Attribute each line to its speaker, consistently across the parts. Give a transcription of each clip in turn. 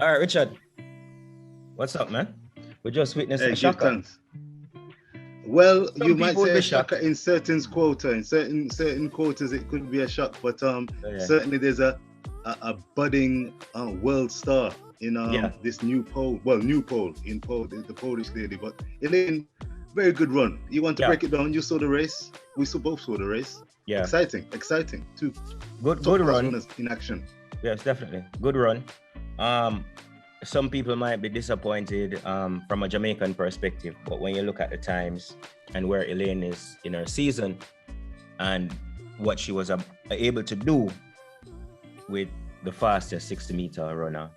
Speaker 1: All right, Richard. What's up, man? We just witnessed
Speaker 2: Hey,
Speaker 1: a
Speaker 2: give
Speaker 1: shocker.
Speaker 2: thanks. Well,
Speaker 1: Some
Speaker 2: you might
Speaker 1: people would
Speaker 2: say
Speaker 1: be
Speaker 2: a shocker
Speaker 1: shocked.
Speaker 2: in certain quarters it could be a shock, but
Speaker 1: Yeah.
Speaker 2: certainly there's a budding world star in
Speaker 1: Yeah.
Speaker 2: this new pole in the Polish lady. But Elaine, very good run. You want to
Speaker 1: Yeah.
Speaker 2: break it down? You saw the race. We both saw the race.
Speaker 1: Yeah.
Speaker 2: Exciting. Two
Speaker 1: Good
Speaker 2: top class
Speaker 1: run.
Speaker 2: runners in action.
Speaker 1: Yes, definitely. Good run. Some people might be disappointed from a Jamaican perspective, but when you look at the times and where Elaine is in her season and what she was able to do with the fastest 60-meter runner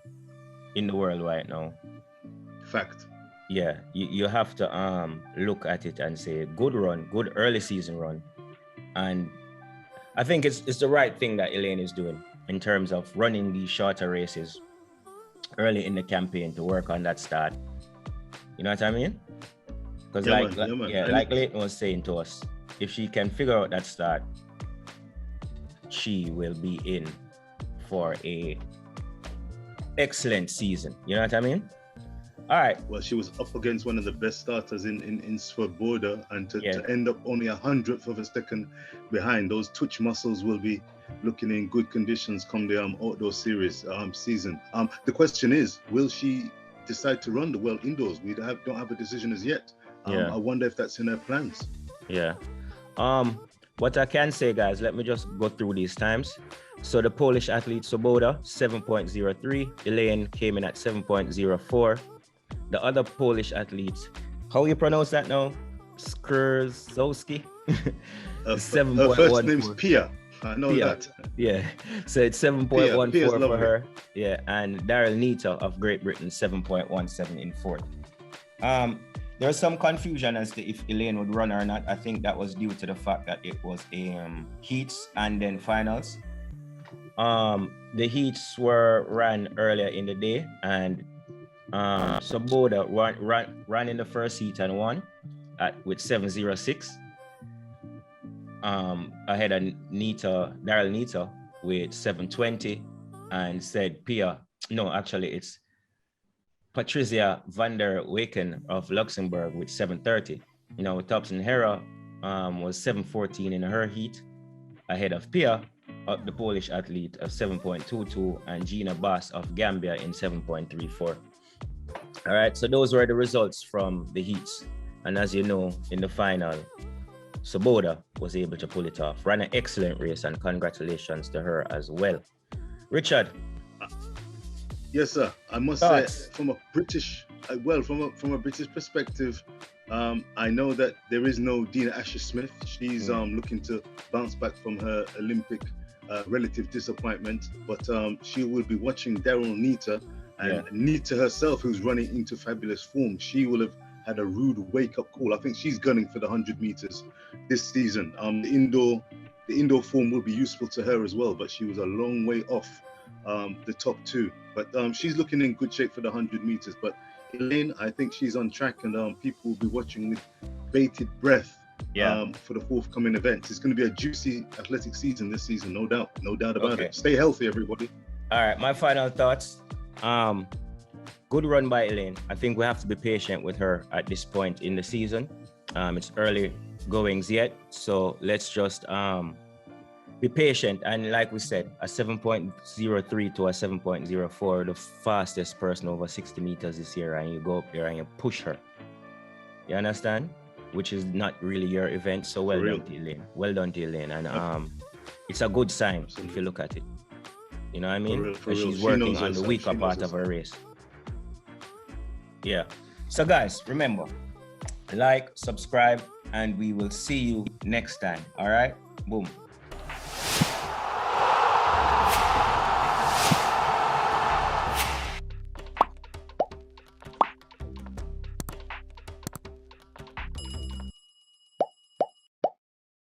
Speaker 1: in the world right now.
Speaker 2: Fact.
Speaker 1: Yeah, you have to look at it and say good run, good early season run. And I think it's the right thing that Elaine is doing in terms of running these shorter races early in the campaign to work on that start. You know what I mean? Because like Leighton was saying to us, if she can figure out that start, she will be in for a excellent season. You know what I mean? All right.
Speaker 2: Well, she was up against one of the best starters in Swoboda, and to end up only 100th of a second behind, those twitch muscles will be looking in good conditions come the outdoor series season. The question is, will she decide to run the World Indoors? We don't have a decision as yet. I wonder if that's in her plans.
Speaker 1: Yeah. What I can say, guys, let me just go through these times. So the Polish athlete Swoboda, 7.03. Elaine came in at 7.04. The other Polish athletes, how you pronounce that now? Skrzowski? 7.14.
Speaker 2: Her first name's Pia. I know
Speaker 1: Pia.
Speaker 2: that.
Speaker 1: Yeah. So it's 7.14 for her.
Speaker 2: Lovely.
Speaker 1: Yeah. And Daryl Nita of Great Britain, 7.17 in fourth. There's some confusion as to if Elaine would run or not. I think that was due to the fact that it was heats and then finals. The heats were ran earlier in the day, and Swoboda ran in the first heat and won with 7.06. Ahead of Daryl Nita with 7.20, and said Pia. No, actually it's Patricia van der Weken of Luxembourg with 7.30. Thompson Herah was 7.14 in her heat, ahead of Pia, the Polish athlete, of 7.22, and Gina Bass of Gambia in 7.34. All right, so those were the results from the heats. And as you know, in the final, Swoboda was able to pull it off. Ran an excellent race, and congratulations to her as well. Richard.
Speaker 2: Yes, sir. I must say, from a British perspective, I know that there is no Dina Asher-Smith. She's looking to bounce back from her Olympic relative disappointment, but she will be watching Daryl Nita, and Nita herself, who's running into fabulous form. She will have had a rude wake-up call. I think she's gunning for the 100 meters this season. The indoor form will be useful to her as well, but she was a long way off the top two. But she's looking in good shape for the 100 meters. But Elaine, I think she's on track, and people will be watching with bated breath for the forthcoming events. It's going to be a juicy athletic season this season, no doubt about it. Stay healthy, everybody.
Speaker 1: All right, my final thoughts. Good run by Elaine. I think we have to be patient with her at this point in the season. It's early goings yet, so let's just be patient. And like we said, a 7.03 to a 7.04, the fastest person over 60 meters this year, and you go up there and you push her. You understand? Which is not really your event, so well done to Elaine. Well done to Elaine. And it's a good sign if you look at it. You know what I mean? Because she's working on the weaker part of her race. Yeah. So guys, remember, like, subscribe, and we will see you next time. All right? Boom.